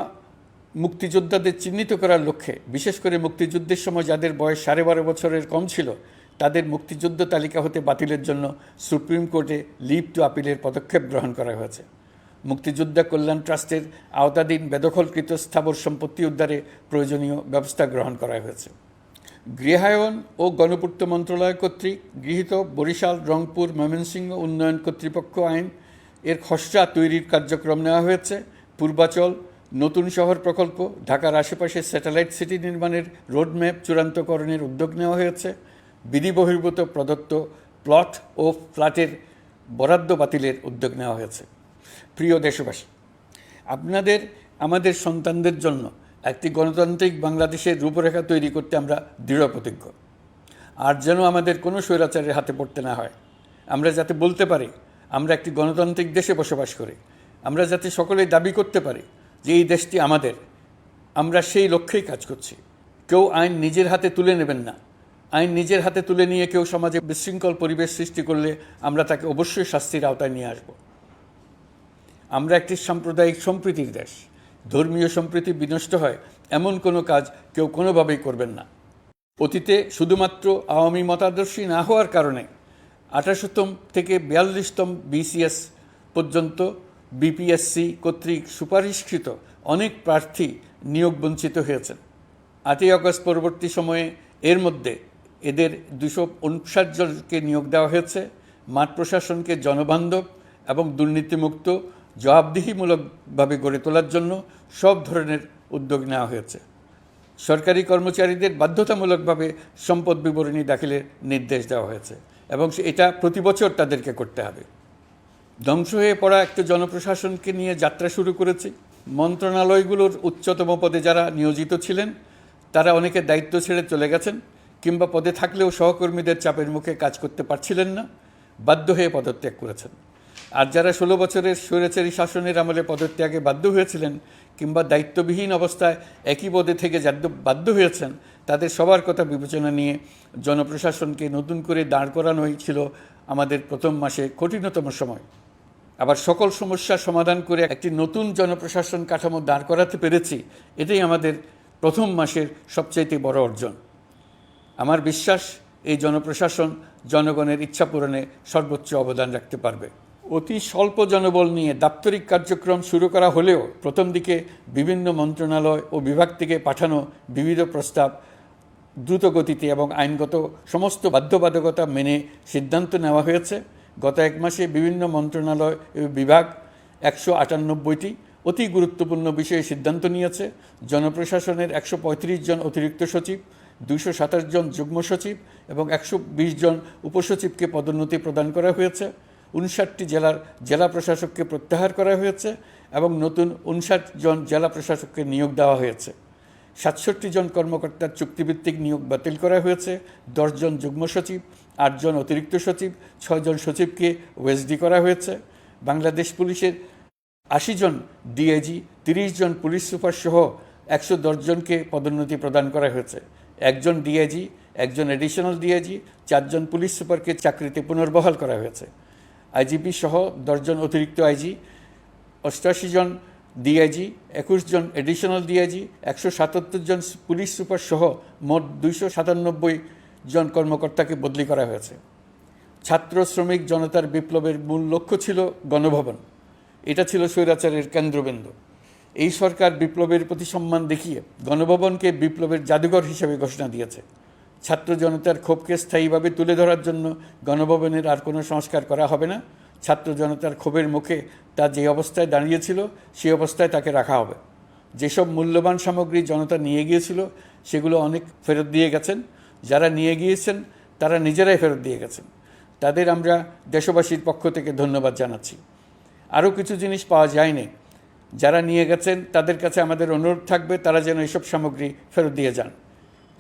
মুক্তিযোদ্ধাদের চিহ্নিত করার লক্ষ্যে বিশেষ করে মুক্তিযুদ্ধের সময় যাদের বয়স ১২.৫ বছরের কম ছিল তাদের মুক্তিযুদ্ধ তালিকা হতে বাতিলের জন্য সুপ্রিম কোর্টে লিভ টু আপিলের পদক্ষেপ গ্রহণ করা হয়েছে। মুক্তিযোদ্ধা কল্যাণ ট্রাস্টের আওতাধীন বেদখলকৃত স্থাবর সম্পত্তি উদ্ধারে প্রয়োজনীয় ব্যবস্থা গ্রহণ করা হয়েছে। গৃহায়ন ও গণপূর্ত মন্ত্রণালয় কর্তৃক গৃহীত বরিশাল, রংপুর, ময়মনসিংহ উন্নয়ন কর্তৃপক্ষ আইন এর খসড়া তৈরির কার্যক্রম নেওয়া হয়েছে। পূর্বাচল নতুন শহর প্রকল্প, ঢাকার আশেপাশে স্যাটেলাইট সিটি নির্মাণের রোডম্যাপ চূড়ান্তকরণের উদ্যোগ নেওয়া হয়েছে। বিধি বহির্ভূত প্রদত্ত প্লট ও ফ্ল্যাটের বরাদ্দ বাতিলের উদ্যোগ নেওয়া হয়েছে। প্রিয় দেশবাসী, আপনাদের আমাদের সন্তানদের জন্য একটি গণতান্ত্রিক বাংলাদেশের রূপরেখা তৈরি করতে আমরা দৃঢ় প্রতিজ্ঞ। আর যেন আমাদের কোনো স্বৈরাচারের হাতে পড়তে না হয়। আমরা যাতে বলতে পারি আমরা একটি গণতান্ত্রিক দেশে বসবাস করি, আমরা যাতে সকলেই দাবি করতে পারি যে এই দেশটি আমাদের, আমরা সেই লক্ষ্যেই কাজ করছি। কেউ আইন নিজের হাতে তুলে নেবেন না। আইন নিজের হাতে তুলে নিয়ে কেউ সমাজে বিশৃঙ্খল পরিবেশ সৃষ্টি করলে আমরা তাকে অবশ্যই শাস্তির আওতায় নিয়ে আসব। আমরা একটি সাম্প্রদায়িক সম্প্রীতির দেশ। ধর্মীয় সম্প্রীতি বিনষ্ট হয় এমন কোনো কাজ কেউ কোনোভাবেই করবেন না। অতীতে শুধুমাত্র আওয়ামী মতাদর্শী না হওয়ার কারণে ২৮তম থেকে ৪২তম বিসিএস পর্যন্ত বিপিএসসি কর্তৃক সুপারিশকৃত অনেক প্রার্থী নিয়োগ বঞ্চিত হয়েছেন। ৮ই আগস্ট পরবর্তী সময়ে এর মধ্যে এদের ২৫৯ জনকে নিয়োগ দেওয়া হয়েছে। মাঠ প্রশাসনকে জনবান্ধব এবং দুর্নীতিমুক্ত জবাবদিহিমূলকভাবে গড়ে তোলার জন্য সব ধরনের উদ্যোগ নেওয়া হয়েছে। সরকারি কর্মচারীদের বাধ্যতামূলকভাবে সম্পদ বিবরণী দাখিলের নির্দেশ দেওয়া হয়েছে এবং এটা প্রতি বছর তাদেরকে করতে হবে। ধ্বংস হয়ে পড়া একটা জনপ্রশাসনকে নিয়ে যাত্রা শুরু করেছি। মন্ত্রণালয়গুলোর উচ্চতম পদে যারা নিয়োজিত ছিলেন তারা অনেকে দায়িত্ব ছেড়ে চলে গেছেন কিংবা পদে থাকলেও সহকর্মীদের চাপের মুখে কাজ করতে পারছিলেন না, বাধ্য হয়ে পদত্যাগ করেছেন। আর যারা ১৬ বছরের স্বৈরাচারী শাসনের আমলে পদত্যাগে বাধ্য হয়েছিলেন কিংবা দায়িত্ববিহীন অবস্থায় একই পদে থেকে বাধ্য হয়েছেন, তাদের সবার কথা বিবেচনা নিয়ে জনপ্রশাসনকে নতুন করে দাঁড় করানোই ছিল আমাদের প্রথম মাসে কঠিনতম সময়। আবার সকল সমস্যার সমাধান করে একটি নতুন জনপ্রশাসন কাঠামো দাঁড় করাতে পেরেছি, এটাই আমাদের প্রথম মাসের সবচাইতে বড় অর্জন। আমার বিশ্বাস এই জনপ্রশাসন জনগণের ইচ্ছা পূরণে সর্বোচ্চ অবদান রাখতে পারবে। অতি স্বল্প জনবল নিয়ে দাপ্তরিক কার্যক্রম শুরু করা হলেও প্রথম দিকে বিভিন্ন মন্ত্রণালয় ও বিভাগ থেকে পাঠানো বিবিধ প্রস্তাব দ্রুত গতিতে এবং আইনগত সমস্ত বাধ্যবাধকতা মেনে সিদ্ধান্ত নেওয়া হয়েছে। গত এক মাসে বিভিন্ন মন্ত্রণালয় ও বিভাগ ১৯৮টি অতি গুরুত্বপূর্ণ বিষয়ে সিদ্ধান্ত নিয়েছে। জনপ্রশাসনের ১৩৫ জন অতিরিক্ত সচিব, ২২৭ জন যুগ্ম সচিব এবং ১২০ জন উপসচিবকে পদোন্নতি প্রদান করা হয়েছে। ৫৯টি জেলার জেলা প্রশাসককে প্রত্যাহার করা হয়েছে এবং নতুন ৫৯ জন জেলা প্রশাসককে নিয়োগ দেওয়া হয়েছে। ৬৭ জন কর্মকর্তার চুক্তিভিত্তিক নিয়োগ বাতিল করা হয়েছে। ১০ জন যুগ্ম সচিব, ৮ জন অতিরিক্ত সচিব, ৬ জন সচিবকে ওএসডি করা হয়েছে। বাংলাদেশ পুলিশের ৮০ জন ডিআইজি, ৩০ জন পুলিশ সুপার সহ ১১০ জনকে পদোন্নতি প্রদান করা হয়েছে। ১ জন ডিআইজি, ১ জন এডিশনাল ডিআইজি, ৪ জন পুলিশ সুপারকে চাকরিতে পুনর্বহাল করা হয়েছে। আইজিপি সহ ১০ জন অতিরিক্ত আইজি, ৮৮ জন ডিআইজি, ২১ জন এডিশনাল ডিআইজি, ১৭৭ জন পুলিশ সুপার সহ মোট ২৯৭ জন কর্মকর্তাকে বদলি করা হয়েছে। ছাত্র শ্রমিক জনতার বিপ্লবের মূল লক্ষ্য ছিল গণভবন। এটা ছিল স্বৈরাচারের কেন্দ্রবিন্দু। এই সরকার বিপ্লবের প্রতি সম্মান দেখিয়ে গণভবনকে বিপ্লবের জাদুঘর হিসেবে ঘোষণা দিয়েছে। ছাত্র জনতার ক্ষোভকে স্থায়ীভাবে তুলে ধরার জন্য গণভবনের আর কোনো সংস্কার করা হবে না। ছাত্র জনতার ক্ষোভের মুখে তা যে অবস্থায় দাঁড়িয়েছিল সেই অবস্থায় তাকে রাখা হবে। যেসব মূল্যবান সামগ্রী জনতা নিয়ে গিয়েছিল সেগুলো অনেক ফেরত দিয়ে গেছেন। যারা নিয়ে গিয়েছেন তারা নিজেরাই ফেরত দিয়ে গেছেন। তাদের আমরা দেশবাসীর পক্ষ থেকে ধন্যবাদ জানাচ্ছি। আরও কিছু জিনিস পাওয়া যায়নি। যারা নিয়ে গেছেন তাদের কাছে আমাদের অনুরোধ থাকবে তারা যেন এইসব সামগ্রী ফেরত দিয়ে যান।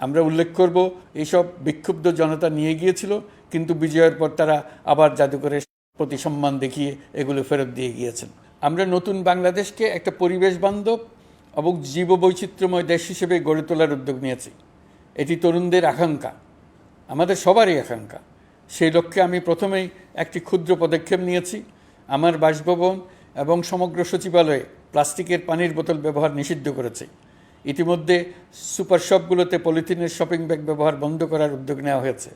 আমরা উল্লেখ করব এইসব বিক্ষুব্ধ জনতা নিয়ে গিয়েছিল কিন্তু বিজয়ের পর তারা আবার জাদুঘরে প্রতি সম্মান দেখিয়ে এগুলো ফেরত দিয়ে গিয়েছেন। আমরা নতুন বাংলাদেশকে একটা পরিবেশ বান্ধব এবং জীববৈচিত্র্যময় দেশ হিসেবে গড়ে তোলার উদ্যোগ নিয়েছি। এটি তরুণদের আকাঙ্ক্ষা, আমাদের সবারই আকাঙ্ক্ষা। সেই লক্ষ্যে আমি প্রথমেই একটি ক্ষুদ্র পদক্ষেপ নিয়েছি। আমার বাসভবন এবং সমগ্র সচিবালয়ে প্লাস্টিকের পানির বোতল ব্যবহার নিষিদ্ধ করেছি। ইতিমধ্যে সুপার শপগুলোতে পলিথিনের শপিং ব্যাগ ব্যবহার বন্ধ করার উদ্যোগ নেওয়া হয়েছে।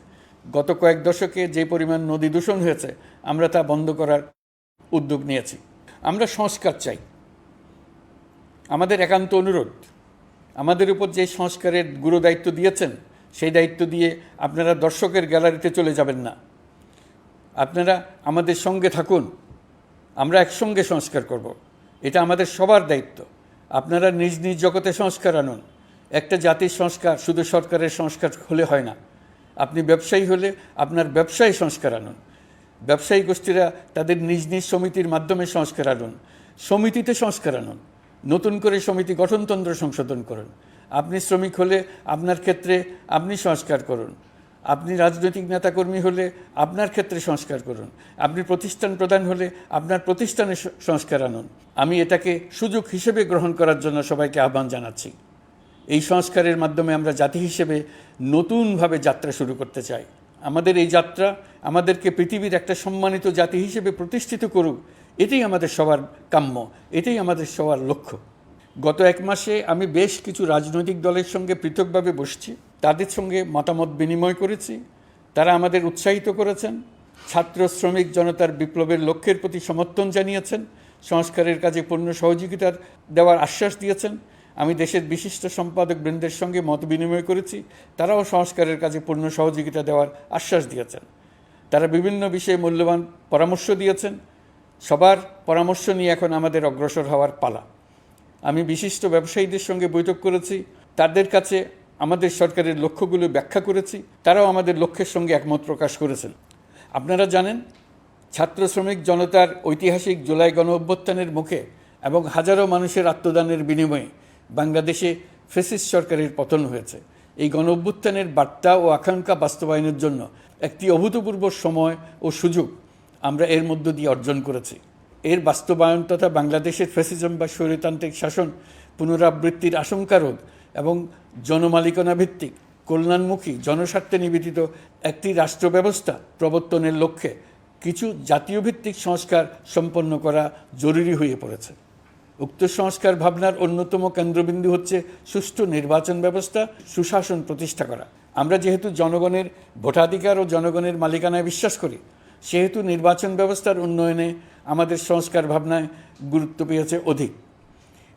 গত কয়েক দশকে যে পরিমাণ নদী দূষণ হয়েছে, আমরা তা বন্ধ করার উদ্যোগ নিয়েছি। আমরা সংস্কার চাই। আমাদের একান্ত অনুরোধ, আমাদের উপর যে সংস্কারের গুরু দায়িত্ব দিয়েছেন, সেই দায়িত্ব দিয়ে আপনারা দর্শকের গ্যালারিতে চলে যাবেন না। আপনারা আমাদের সঙ্গে থাকুন, আমরা একসঙ্গে সংস্কার করব। এটা আমাদের সবার দায়িত্ব। আপনারা নিজ নিজ জগতে সংস্কার আনুন। একটা জাতির সংস্কার শুধু সরকারের সংস্কার হলে হয় না। আপনি ব্যবসায়ী হলে আপনার ব্যবসায়ী সংস্কার আনুন। ব্যবসায়ী গোষ্ঠীরা তাদের নিজ নিজ সমিতির মাধ্যমে সংস্কার আনুন। সমিতিতে সংস্কার আনুন। নতুন করে সমিতি গঠনতন্ত্র সংশোধন করুন। আপনি শ্রমিক হলে আপনার ক্ষেত্রে আপনি সংস্কার করুন। আপনি রাজনৈতিক নেতাকর্মী হলে আপনার ক্ষেত্রে সংস্কার করুন। আপনি প্রতিষ্ঠান প্রধান হলে আপনার প্রতিষ্ঠানে সংস্কার আনুন। আমি এটাকে সুযোগ হিসেবে গ্রহণ করার জন্য সবাইকে আহ্বান জানাচ্ছি। এই সংস্কারের মাধ্যমে আমরা জাতি হিসেবে নতুনভাবে যাত্রা শুরু করতে চাই। আমাদের এই যাত্রা আমাদেরকে পৃথিবীর একটা সম্মানিত জাতি হিসেবে প্রতিষ্ঠিত করুক, এটাই আমাদের সবার কাম্য, এটাই আমাদের সবার লক্ষ্য। গত এক মাসে আমি বেশ কিছু রাজনৈতিক দলের সঙ্গে পৃথকভাবে বসছি, তাদের সঙ্গে মতামত বিনিময় করেছি। তারা আমাদের উৎসাহিত করেছেন, ছাত্র শ্রমিক জনতার বিপ্লবের লক্ষ্যের প্রতি সমর্থন জানিয়েছেন, সংস্কারের কাজে পূর্ণ সহযোগিতার দেওয়ার আশ্বাস দিয়েছেন। আমি দেশের বিশিষ্ট সম্পাদক বৃন্দের সঙ্গে মত বিনিময় করেছি, তারাও সংস্কারের কাজে পূর্ণ সহযোগিতা দেওয়ার আশ্বাস দিয়েছেন। তারা বিভিন্ন বিষয়ে মূল্যবান পরামর্শ দিয়েছেন। সবার পরামর্শ নিয়ে এখন আমাদের অগ্রসর হওয়ার পালা। আমি বিশিষ্ট ব্যবসায়ীদের সঙ্গে বৈঠক করেছি, তাদের কাছে আমাদের সরকারের লক্ষ্যগুলো ব্যাখ্যা করেছি, তারাও আমাদের লক্ষ্যের সঙ্গে একমত প্রকাশ করেছেন। আপনারা জানেন, ছাত্র শ্রমিক জনতার ঐতিহাসিক জুলাই গণ অভ্যুত্থানের মুখে এবং হাজারো মানুষের আত্মদানের বিনিময়ে বাংলাদেশে ফ্যাসিস্ট সরকারের পতন হয়েছে। এই গণ অভ্যুত্থানের বার্তা ও আকাঙ্ক্ষা বাস্তবায়নের জন্য একটি অভূতপূর্ব সময় ও সুযোগ আমরা এর মধ্য দিয়ে অর্জন করেছি। এর বাস্তবায়ন তথা বাংলাদেশের ফ্যাসিজম বা স্বৈরতান্ত্রিক শাসন পুনরাবৃত্তির আশঙ্কা রোধ এবং জনমালিকানা ভিত্তিক কল্যাণমুখী জনস্বার্থে নিবেদিত একটি রাষ্ট্র ব্যবস্থা প্রবর্তনের লক্ষ্যে কিছু জাতীয় ভিত্তিক সংস্কার সম্পন্ন করা জরুরি হয়ে পড়েছে। উক্ত সংস্কার ভাবনার অন্যতম কেন্দ্রবিন্দু হচ্ছে সুষ্ঠু নির্বাচন ব্যবস্থা, সুশাসন প্রতিষ্ঠা করা। আমরা যেহেতু জনগণের ভোটাধিকার ও জনগণের মালিকানায় বিশ্বাস করি, সেহেতু নির্বাচন ব্যবস্থার উন্নয়নে আমাদের সংস্কার ভাবনায় গুরুত্ব পেয়েছে অধিক।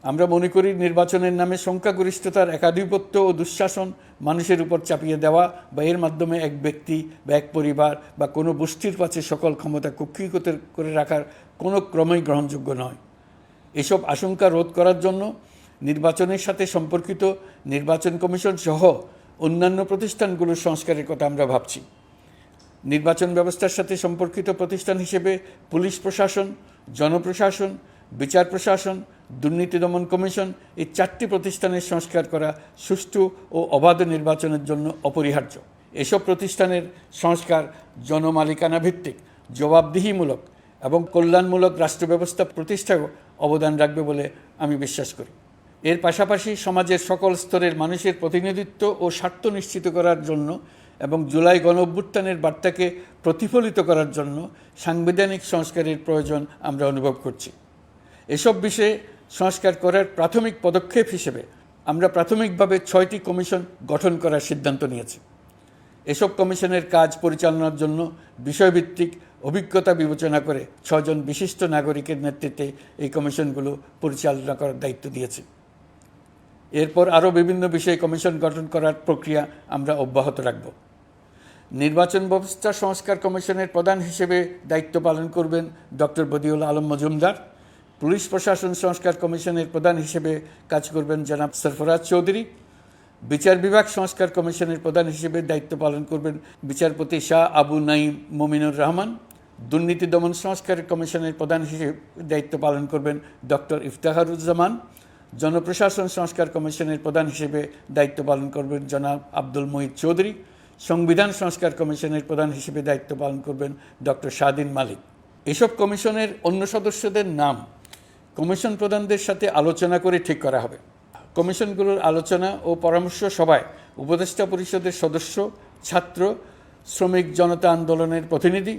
আমরা মনে করি নির্বাচনের নামে সংখ্যাগরিষ্ঠতার একাধিপত্য ও দুঃশাসন মানুষের উপর চাপিয়ে দেওয়া বা এর মাধ্যমে এক ব্যক্তি বা এক পরিবার বা কোনো গোষ্ঠীর কাছে সকল ক্ষমতা কুক্ষিগত করে রাখার কোনো ক্রমেই গ্রহণযোগ্য নয়। এসব আশঙ্কা রোধ করার জন্য নির্বাচনের সাথে সম্পর্কিত নির্বাচন কমিশন সহ অন্যান্য প্রতিষ্ঠানগুলোর সংস্কারের কথা আমরা ভাবছি। নির্বাচন ব্যবস্থার সাথে সম্পর্কিত প্রতিষ্ঠান হিসেবে পুলিশ প্রশাসন, জনপ্রশাসন, বিচার প্রশাসন, দুর্নীতি দমন কমিশন এই 4টি প্রতিষ্ঠানের সংস্কার করা সুষ্ঠু ও অবাধ নির্বাচনের জন্য অপরিহার্য। এসব প্রতিষ্ঠানের সংস্কার জনমালিকানা ভিত্তিক, জবাবদিহিমূলক এবং কল্যাণমূলক রাষ্ট্র ব্যবস্থা প্রতিষ্ঠায়ও অবদান রাখবে বলে আমি বিশ্বাস করি। এর পাশাপাশি সমাজের সকল স্তরের মানুষের প্রতিনিধিত্ব ও স্বার্থ নিশ্চিত করার জন্য এবং জুলাই গণ অভ্যুত্থানের বার্তাকে প্রতিফলিত করার জন্য সাংবিধানিক সংস্কারের প্রয়োজন আমরা অনুভব করছি। এসব বিষয়ে সংস্কার করার প্রাথমিক পদক্ষেপ হিসেবে আমরা প্রাথমিকভাবে 6টি কমিশন গঠন করার সিদ্ধান্ত নিয়েছি। এসব কমিশনের কাজ পরিচালনার জন্য বিষয়ভিত্তিক অভিজ্ঞতা বিবেচনা করে 6 জন বিশিষ্ট নাগরিকের নেতৃত্বে এই কমিশনগুলো পরিচালনা করার দায়িত্ব দিয়েছি। এরপর আরও বিভিন্ন বিষয়ে কমিশন গঠন করার প্রক্রিয়া আমরা অব্যাহত রাখব। নির্বাচন ব্যবস্থা সংস্কার কমিশনের প্রধান হিসেবে দায়িত্ব পালন করবেন ডক্টর বদিউল আলম মজুমদার। পুলিশ প্রশাসন সংস্কার কমিশনের প্রধান হিসেবে কাজ করবেন জনাব সরফরাজ চৌধুরী। বিচার বিভাগ সংস্কার কমিশনের প্রধান হিসেবে দায়িত্ব পালন করবেন বিচারপতি শাহ আবু নাঈম মমিনুর রহমান। দুর্নীতি দমন সংস্কার কমিশনের প্রধান হিসেবে দায়িত্ব পালন করবেন ডক্টর ইফতেখারুজ্জামান। জনপ্রশাসন সংস্কার কমিশনের প্রধান হিসেবে দায়িত্ব পালন করবেন জনাব আব্দুল মুহিত চৌধুরী। সংবিধান সংস্কার কমিশনের প্রধান হিসেবে দায়িত্ব পালন করবেন ডক্টর শাহদিন মালিক। এসব কমিশনের অন্য সদস্যদের নাম কমিশন প্রধানদের সাথে আলোচনা করে ঠিক করা হবে। কমিশনগুলোর আলোচনা ও পরামর্শ সভায় উপদেষ্টা পরিষদের সদস্য, ছাত্র, শ্রমিক জনতা আন্দোলনের প্রতিনিধি,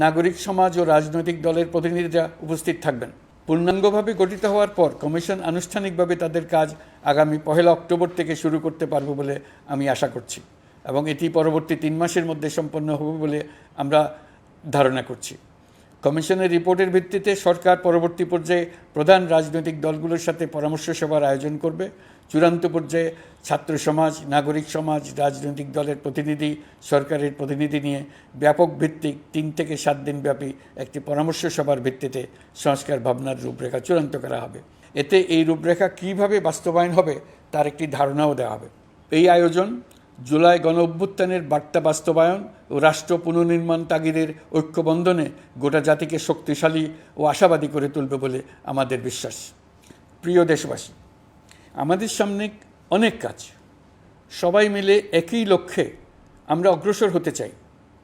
নাগরিক সমাজ ও রাজনৈতিক দলের প্রতিনিধিরা উপস্থিত থাকবেন। পূর্ণাঙ্গভাবে গঠিত হওয়ার পর কমিশন আনুষ্ঠানিকভাবে তাদের কাজ আগামী 1 অক্টোবর থেকে শুরু করতে পারবে বলে আমি আশা করছি এবং এটি পরবর্তী 3 মাসের মধ্যে সম্পন্ন হবে বলে আমরা ধারণা করছি। কমিশনের রিপোর্টের ভিত্তিতে সরকার পরবর্তী পর্যায়ে প্রধান রাজনৈতিক দলগুলোর সাথে পরামর্শ সভার আয়োজন করবে। চূড়ান্ত পর্যায়ে ছাত্র সমাজ, নাগরিক সমাজ, রাজনৈতিক দলের প্রতিনিধি, সরকারের প্রতিনিধি নিয়ে ব্যাপক ভিত্তিক 3 থেকে 7 দিন ব্যাপী একটি পরামর্শ সভার ভিত্তিতে সংস্কার ভাবনার রূপরেখা চূড়ান্ত করা হবে। এতে এই রূপরেখা কীভাবে বাস্তবায়ন হবে তার একটি ধারণাও দেওয়া হবে। এই আয়োজন জুলাই গণ-অভ্যুত্থানের বার্তা বাস্তবায়ন ও রাষ্ট্র পুনর্নির্মাণ তাগিদের ঐক্যবন্ধনে গোটা জাতিকে শক্তিশালী ও আশাবাদী করে তুলবে বলে আমাদের বিশ্বাস। প্রিয় দেশবাসী, আমাদের সামনে অনেক কাজ, সবাই মিলে একই লক্ষ্যে আমরা অগ্রসর হতে চাই।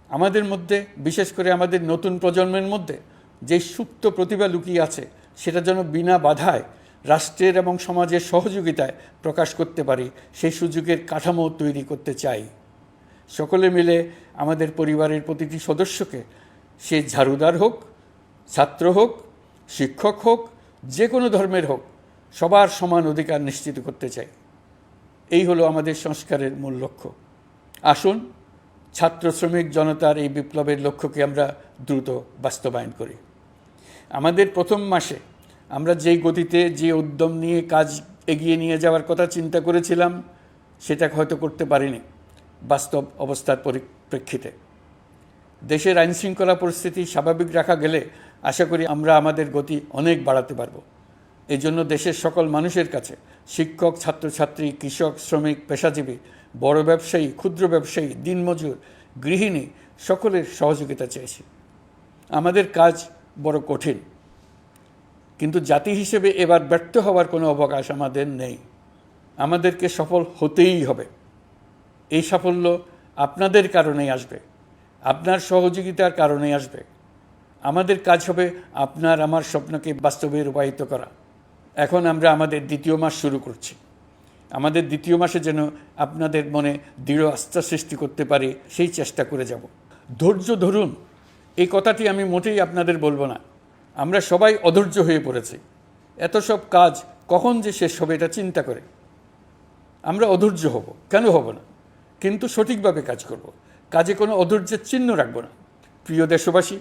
আমাদের মধ্যে, বিশেষ করে আমাদের নতুন প্রজন্মের মধ্যে যে সুপ্ত প্রতিভা লুকিয়ে আছে সেটা যেন বিনা বাধায় রাষ্ট্রের এবং সমাজের সহযোগিতায় প্রকাশ করতে পারি, সেই সুযোগের কাঠামো তৈরি করতে চাই। সকলে মিলে আমাদের পরিবারের প্রতিটি সদস্যকে, সে ঝাড়ুদার হোক, ছাত্র হোক, শিক্ষক হোক, যে কোনো ধর্মের হোক, সবার সমান অধিকার নিশ্চিত করতে চাই। এই হলো আমাদের সংস্কারের মূল লক্ষ্য। আসুন ছাত্র শ্রমিক জনতার এই বিপ্লবের লক্ষ্যকে আমরা দ্রুত বাস্তবায়ন করি। আমাদের প্রথম মাসে আমরা যেই গতিতে, যে উদ্যম নিয়ে কাজ এগিয়ে নিয়ে যাওয়ার কথা চিন্তা করেছিলাম সেটা হয়তো করতে পারিনি বাস্তব অবস্থার পরিপ্রেক্ষিতে। দেশের আইনশৃঙ্খলা পরিস্থিতি স্বাভাবিক রাখা গেলে আশা করি আমরা আমাদের গতি অনেক বাড়াতে পারব। এই জন্য দেশের সকল মানুষের কাছে, শিক্ষক, ছাত্রছাত্রী, কৃষক, শ্রমিক, পেশাজীবী, বড় ব্যবসায়ী, ক্ষুদ্র ব্যবসায়ী, দিনমজুর, গৃহিণী, সকলের সহযোগিতা চাইছি। আমাদের কাজ বড় কঠিন, কিন্তু জাতি হিসেবে এবার ব্যর্থ হওয়ার কোনো অবকাশ আমাদের নেই। আমাদেরকে সফল হতেই হবে। এই সাফল্য আপনাদের কারণেই আসবে, আপনার সহযোগিতার কারণেই আসবে। আমাদের কাজ হবে আপনার আমার স্বপ্নকে বাস্তবে রূপায়িত করা। এখন আমরা আমাদের 2য় মাস শুরু করছি। আমাদের 2য় মাসে যেন আপনাদের মনে দৃঢ় আস্থা সৃষ্টি করতে পারি, সেই চেষ্টা করে যাব। ধৈর্য ধরুন, এই কথাটি আমি মোটেই আপনাদের বলবো না। আমরা সবাই অধৈর্য হয়ে পড়েছি। এত সব কাজ কখন যে শেষ হবে এটা চিন্তা করে আমরা অধৈর্য হব, কেন হব না? কিন্তু সঠিকভাবে কাজ করব, কাজে কোনো অধৈর্যের চিহ্ন রাখব না। প্রিয় দেশবাসী,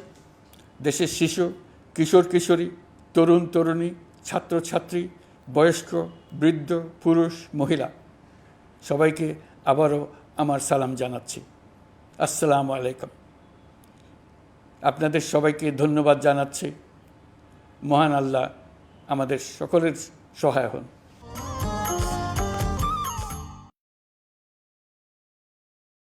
দেশের শিশু, কিশোর কিশোরী, তরুণ তরুণী, ছাত্রছাত্রী, বয়স্ক, বৃদ্ধ, পুরুষ, মহিলা, সবাইকে আবারও আমার সালাম জানাচ্ছি। আসসালামু আলাইকুম। আপনাদের সবাইকে ধন্যবাদ জানাচ্ছি। মহান আল্লাহ আমাদের সকলের সহায় হন।